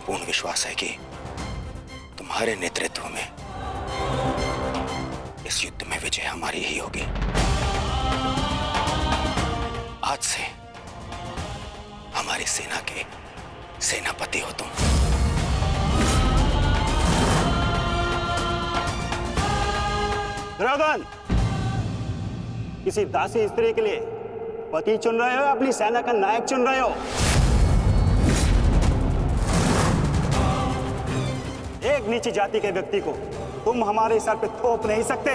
पूर्ण विश्वास है कि तुम्हारे नेतृत्व में इस युद्ध में विजय हमारी ही होगी। आज से हमारी सेना के सेनापति हो तुम। दुर्योधन, किसी दासी स्त्री के लिए पति चुन रहे हो, अपनी सेना का नायक चुन रहे हो? एक नीची जाति के व्यक्ति को तुम हमारे सर पे थोप नहीं सकते।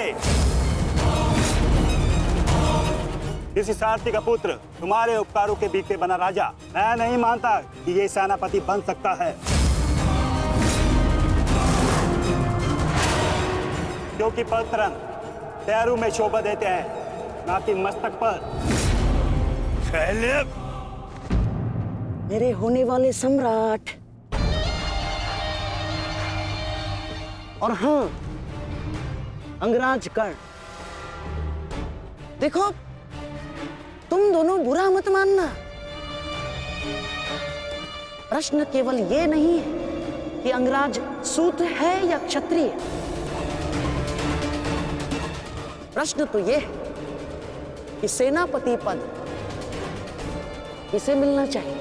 किसी सारथी का पुत्र तुम्हारे उपकारों के बीते बना राजा मैं नहीं मानता कि ये सेनापति बन सकता है, क्योंकि पलतरन पैरों में शोभा देते हैं, ना कि मस्तक पर। मेरे होने वाले सम्राट, और हाँ, अंगराज कर्ण, देखो तुम दोनों बुरा मत मानना। प्रश्न केवल ये नहीं है कि अंगराज सूत्र है या क्षत्रिय। प्रश्न तो ये है कि सेनापति पद किसे मिलना चाहिए।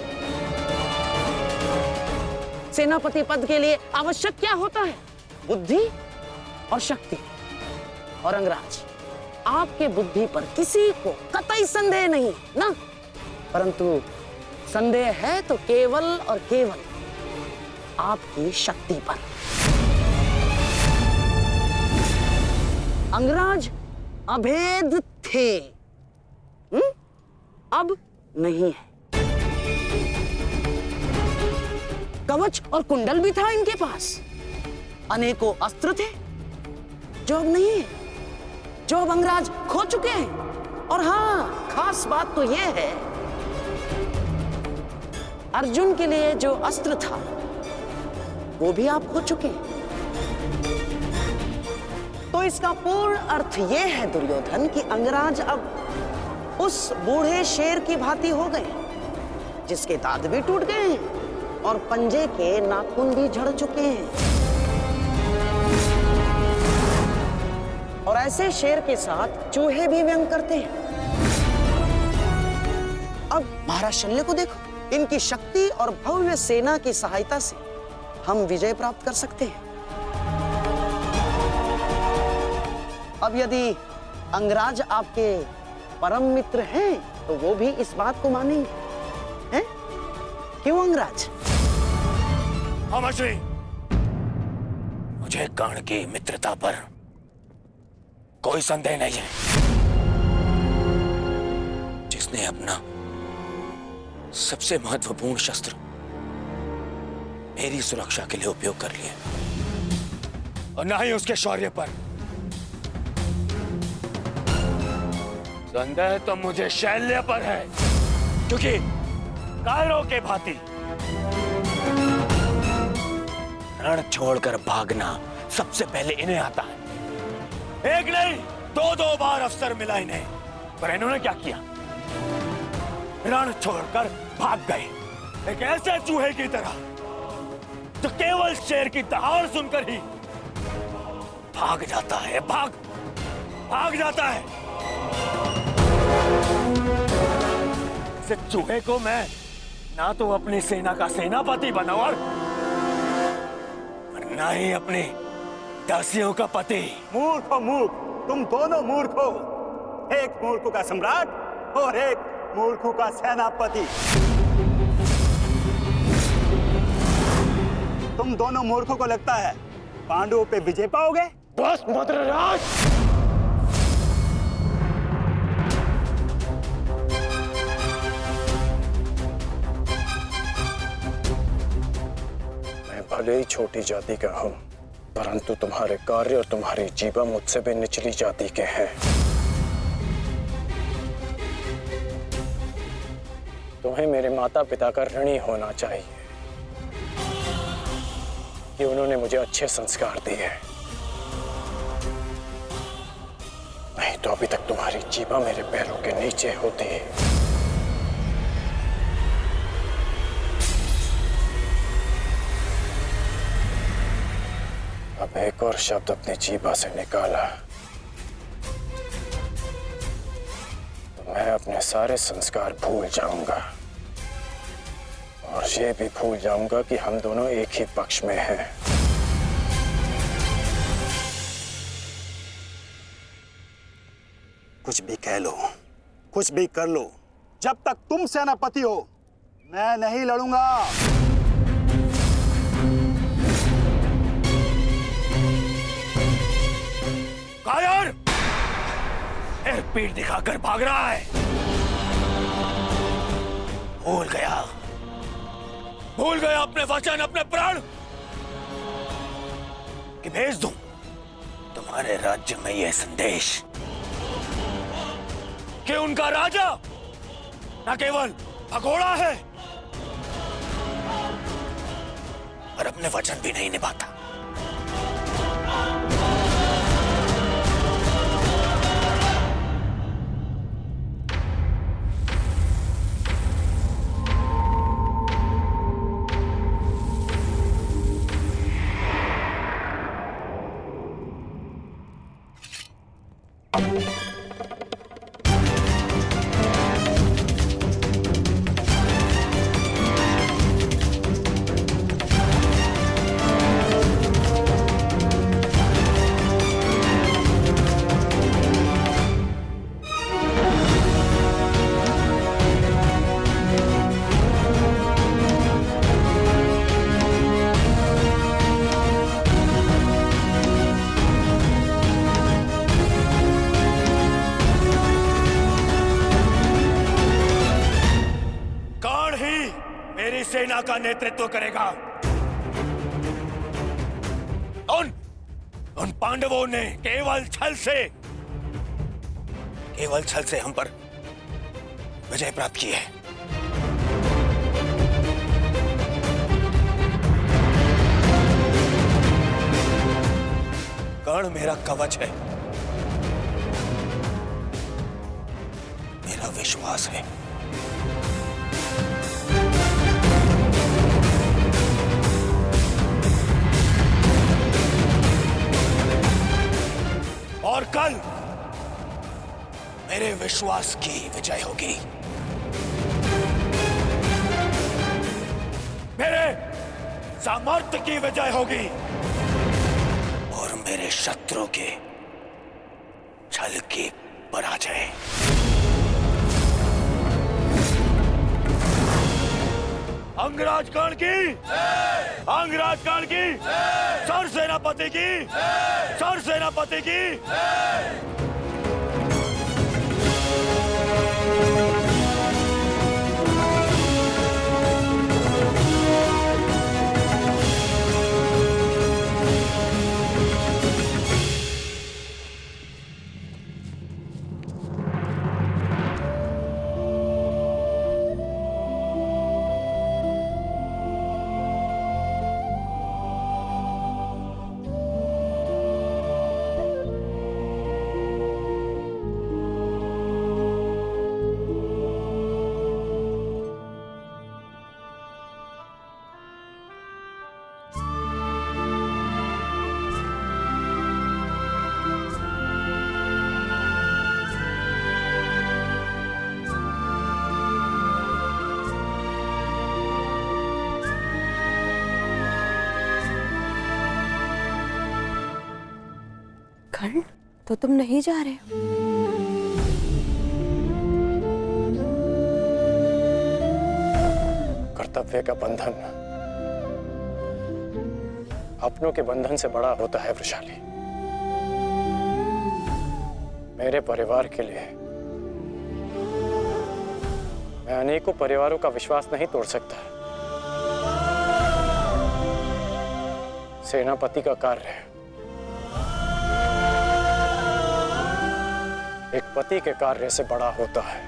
सेनापति पद के लिए आवश्यक क्या होता है? बुद्धि और शक्ति। और अंगराज, आपके बुद्धि पर किसी को कतई संदेह नहीं ना, परंतु संदेह है तो केवल और केवल आपकी शक्ति पर। अंगराज अभेद थे, अब नहीं है। कवच और कुंडल भी था इनके पास, अनेकों अस्त्र थे जो अब नहीं है, जो अब अंगराज खो चुके हैं। और हाँ, खास बात तो यह है, अर्जुन के लिए जो अस्त्र था वो भी आप खो चुके हैं। तो इसका पूर्ण अर्थ यह है दुर्योधन कि अंगराज अब उस बूढ़े शेर की भांति हो गए जिसके दांत भी टूट गए हैं और पंजे के नाखून भी झड़ चुके हैं। और ऐसे शेर के साथ चूहे भी व्यंग करते हैं। अब महाराज शल्य को देखो, इनकी शक्ति और भव्य सेना की सहायता से हम विजय प्राप्त कर सकते हैं। अब यदि अंगराज आपके परम मित्र हैं तो वो भी इस बात को मानेंगे, हैं? क्यों अंगराज? अमरश्री, मुझे कर्ण की मित्रता पर कोई संदेह नहीं है। जिसने अपना सबसे महत्वपूर्ण शस्त्र मेरी सुरक्षा के लिए उपयोग कर लिया, और ना ही उसके शौर्य पर। संदेह तो मुझे शैल्य पर है, क्योंकि कायरों के भांति रण छोड़कर भागना सबसे पहले इन्हें आता है। एक नहीं, दो बार अवसर मिला इन्हें, पर इन्होंने क्या किया? रण छोड़कर भाग गए, एक ऐसे चूहे की तरह जो केवल शेर की दहाड़ सुनकर ही भाग जाता है, भाग जाता है। इस चूहे को मैं ना तो अपनी सेना का सेनापति बनाऊं और ना ही अपनी दासियों का पति। मूर्ख हो मूर्ख, तुम दोनों मूर्ख हो। एक मूर्ख का सम्राट और एक मूर्ख का सेनापति। तुम दोनों मूर्खों को लगता है पांडवों पे विजय पाओगे? बस मद्रराज, मैं भले ही छोटी जाति का हूं, परंतु तुम्हारे कार्य और तुम्हारी जीवा मुझसे भी निचली जाति के हैं। तुम्हें मेरे माता पिता का ऋणी होना चाहिए कि उन्होंने मुझे अच्छे संस्कार दिए, नहीं तो अभी तक तुम्हारी जीवा मेरे पैरों के नीचे होती। एक और शब्द अपनी जीभा से निकाला तो मैं अपने सारे संस्कार भूल जाऊंगा और ये भी भूल जाऊंगा कि हम दोनों एक ही पक्ष में हैं। कुछ भी कह लो, कुछ भी कर लो, जब तक तुम सेनापति हो मैं नहीं लड़ूंगा। कायर! फिर पीठ दिखाकर भाग रहा है। भूल गया अपने वचन, अपने प्राण कि भेज दूं तुम्हारे राज्य में यह संदेश कि उनका राजा न केवल भगोड़ा है पर अपने वचन भी नहीं निभाता। मेरी सेना का नेतृत्व करेगा। उन पांडवों ने केवल छल से हम पर विजय प्राप्त की है। कर्ण मेरा कवच है, मेरा विश्वास है। और कल मेरे विश्वास की विजय होगी, मेरे सामर्थ्य की विजय होगी और मेरे शत्रु के छल की पराजय। अंगराज कर्ण की, अंगराज कर्ण की, सर सेनापति की, सर सेनापति की। कर्ण, तो तुम नहीं जा रहे हो? कर्तव्य का बंधन अपनों के बंधन से बड़ा होता है वृषाली। मेरे परिवार के लिए मैं अनेकों परिवारों का विश्वास नहीं तोड़ सकता। सेनापति का कार्य एक पति के कार्य से बड़ा होता है।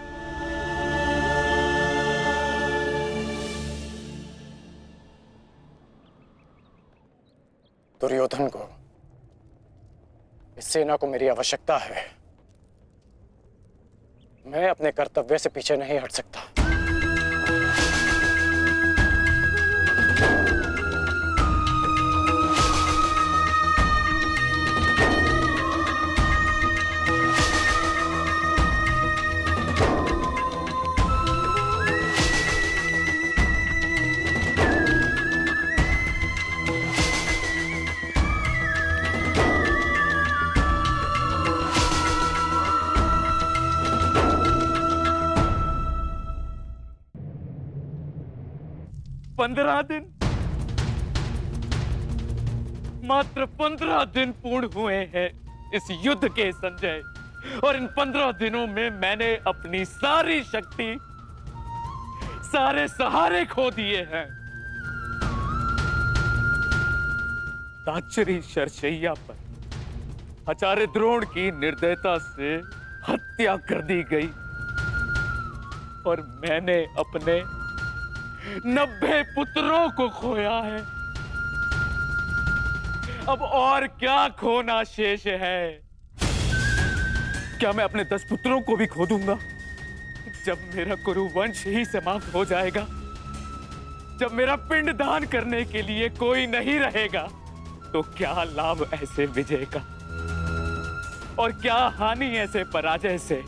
दुर्योधन को, इस सेना को मेरी आवश्यकता है। मैं अपने कर्तव्य से पीछे नहीं हट सकता। 15 दिन, मात्र 15 दिन पूर्ण हुए हैं इस युद्ध के संजय, और इन 15 दिनों में मैंने अपनी सारी शक्ति, सारे सहारे खो दिए हैं। ताचरी शरशैया पर आचार्य द्रोण की निर्दयता से हत्या कर दी गई, और मैंने अपने 90 पुत्रों को खोया है। अब और क्या खोना शेष है? क्या मैं अपने 10 पुत्रों को भी खो दूंगा? जब मेरा कुरुवंश ही समाप्त हो जाएगा, जब मेरा पिंड दान करने के लिए कोई नहीं रहेगा, तो क्या लाभ ऐसे विजय का, और क्या हानि ऐसे पराजय से?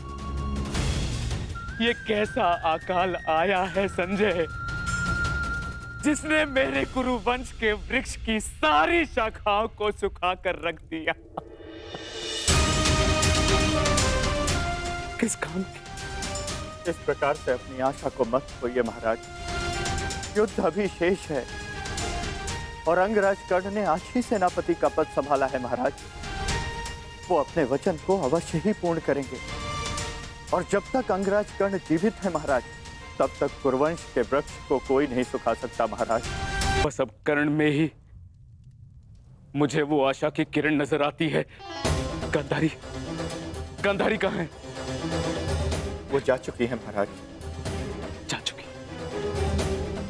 ये कैसा अकाल आया है संजय, जिसने मेरे कुरुवंश के वृक्ष की सारी शाखाओं को सुखा कर रख दिया। किस काम की? इस प्रकार से अपनी आशा को मत खोइए महाराज। युद्ध अभी शेष है और अंगराज कर्ण ने आज ही सेनापति का पद संभाला है महाराज। वो अपने वचन को अवश्य ही पूर्ण करेंगे, और जब तक अंगराज कर्ण जीवित है महाराज, तब तक कुरुवंश के वृक्ष को कोई नहीं सुखा सकता महाराज। बस अब कर्ण में ही मुझे वो आशा की किरण नजर आती है। गांधारी, गांधारी कहाँ है? वो जा चुकी है महाराज। जा चुकी,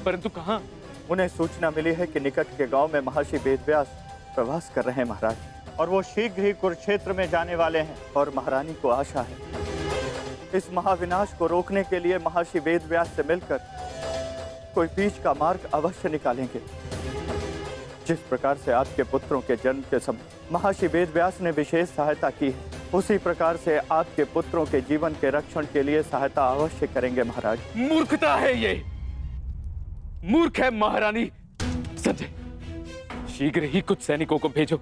परंतु कहाँ? उन्हें सूचना मिली है कि निकट के गांव में महर्षि वेदव्यास प्रवास कर रहे हैं महाराज, और वो शीघ्र ही कुरुक्षेत्र में जाने वाले हैं। और महारानी को आशा है इस महाविनाश को रोकने के लिए महर्षि वेदव्यास से मिलकर कोई बीच का मार्ग अवश्य निकालेंगे। जिस प्रकार से आपके पुत्रों के जन्म के समय महर्षि वेदव्यास ने विशेष सहायता की है, उसी प्रकार से आपके पुत्रों के जीवन के रक्षण के लिए सहायता अवश्य करेंगे महाराज। मूर्खता है ये, मूर्ख है महारानी। संजय, शीघ्र ही कुछ सैनिकों को भेजो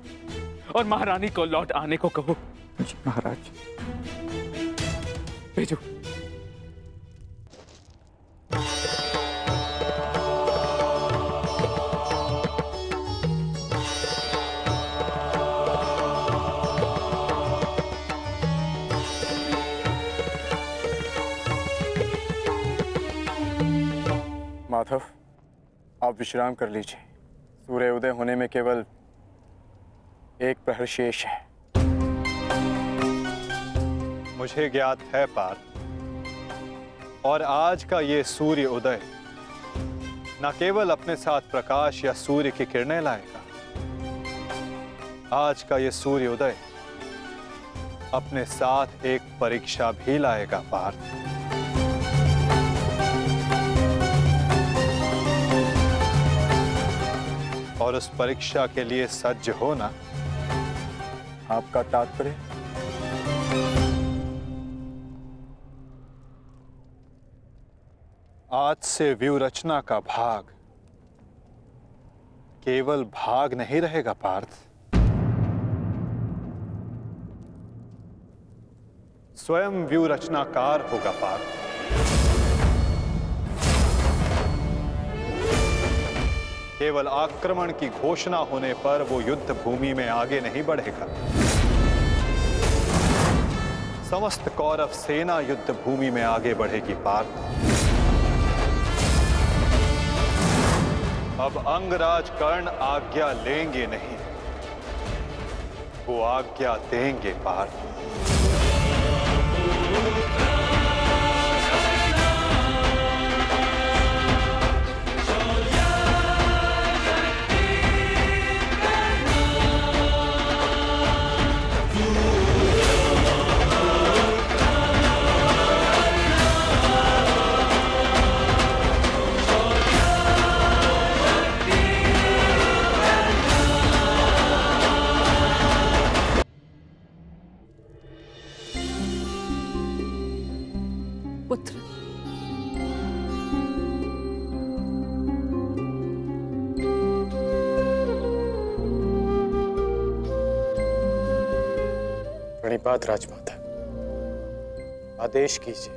और महारानी को लौट आने को कहो। जी महाराज। भेजो। माधव, आप विश्राम कर लीजिए। सूर्य उदय होने में केवल एक प्रहर शेष है। मुझे ज्ञात है पार्थ, और आज का ये सूर्य उदय न केवल अपने साथ प्रकाश या सूर्य की किरणें लाएगा, आज का ये सूर्य उदय अपने साथ एक परीक्षा भी लाएगा पार्थ। और उस परीक्षा के लिए सज्ज होना। आपका तात्पर्य? आज से व्यूहरचना का भाग केवल भाग नहीं रहेगा पार्थ, स्वयं व्यूहरचनाकार होगा पार्थ। केवल आक्रमण की घोषणा होने पर वो युद्ध भूमि में आगे नहीं बढ़ेगा। समस्त कौरव सेना युद्ध भूमि में आगे बढ़ेगी पार्थ। अब अंगराज कर्ण आज्ञा लेंगे नहीं, वो आज्ञा देंगे पार्थ। पुत्र, प्रणिपात राजमाता। आदेश कीजिए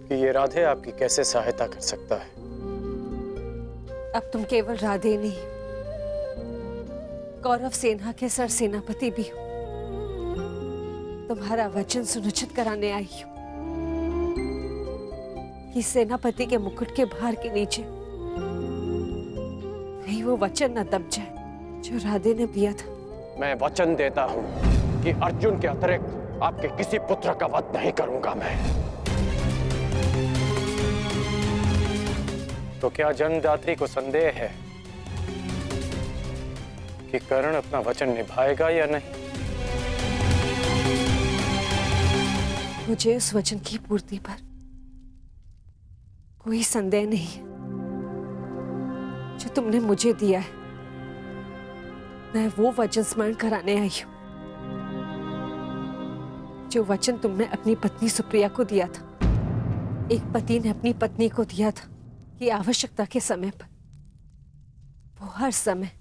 कि ये राधे आपकी कैसे सहायता कर सकता है। अब तुम केवल राधे नहीं, कौरव सेना के सर सेनापति भी हो। तुम्हारा वचन सुनिश्चित कराने आई हूं कि सेनापति के मुकुट के भार के नीचे कहीं वो वचन न दब जाए जो राधे ने दिया था। मैं वचन देता हूं कि अर्जुन के अतिरिक्त आपके किसी पुत्र का वध नहीं करूंगा मैं। तो क्या जनदात्री को संदेह है कि कर्ण अपना वचन निभाएगा या नहीं? मुझे उस वचन की पूर्ति पर कोई संदेह नहीं है जो तुमने मुझे दिया है। मैं वो वचन स्मरण कराने आई हूं जो वचन तुमने अपनी पत्नी सुप्रिया को दिया था। एक पति ने अपनी पत्नी को दिया था कि आवश्यकता के समय पर वो हर समय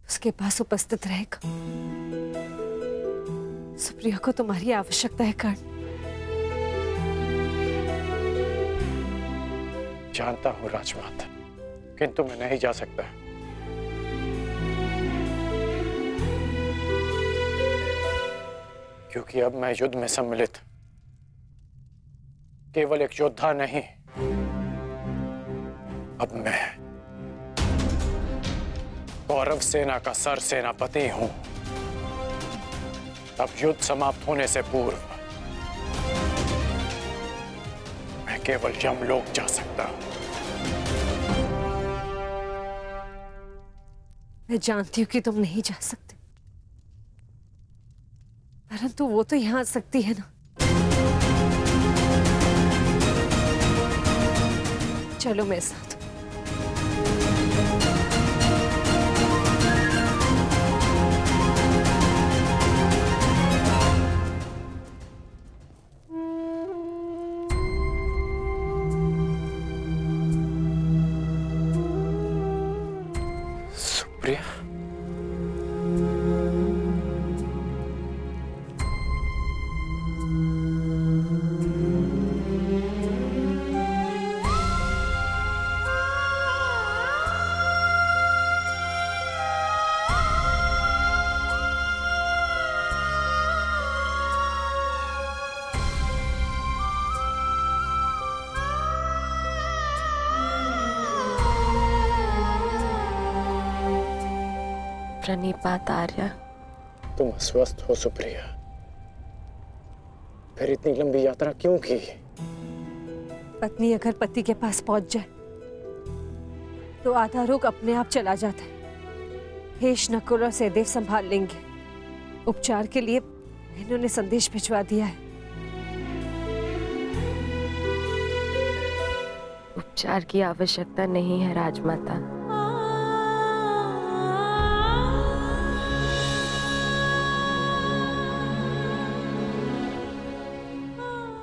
उसके पास उपस्थित रहेगा। सुप्रिया को तुम्हारी आवश्यकता है कर्ण। जानता हूं राजमाता, किंतु मैं नहीं जा सकता। क्योंकि अब मैं युद्ध में सम्मिलित केवल एक योद्धा नहीं, अब मैं कौरव सेना का सर सेनापति हूं। अब युद्ध समाप्त होने से पूर्व मैं केवल यमलोक जा सकता हूं। मैं जानती हूं कि तुम नहीं जा सकते, परंतु वो तो यहां आ सकती है ना। चलो मेरे साथ। सुप्रिया, प्रणिपात आर्या। तुम अस्वस्थ हो सुप्रिया, फिर इतनी लंबी यात्रा क्यों की? पत्नी अगर पति के पास पहुंच जाए तो आधा रोग अपने आप चला जाता है। हेश, नकुल और सहदेव संभाल लेंगे। उपचार के लिए इन्होंने संदेश भिजवा दिया है। उपचार की आवश्यकता नहीं है राजमाता।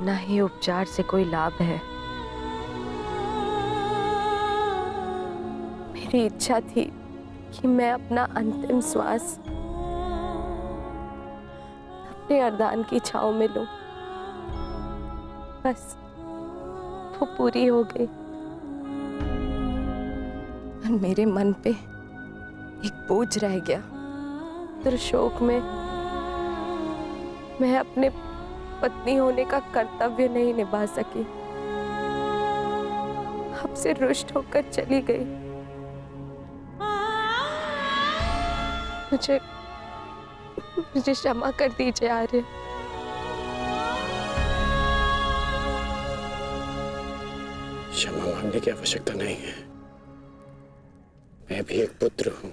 ना ही उपचार से कोई लाभ है। मेरी इच्छा थी कि मैं अपना अंतिम श्वास अपने अर्धान की छांव में लूं। बस वो पूरी हो गई और मेरे मन पे एक बोझ रह गया। दुर्शोक में मैं अपने पत्नी होने का कर्तव्य नहीं निभा सकी, आपसे रुष्ट होकर चली गई। मुझे क्षमा कर दीजिए आर्य। क्षमा मांगने की आवश्यकता नहीं है। मैं भी एक पुत्र हूं।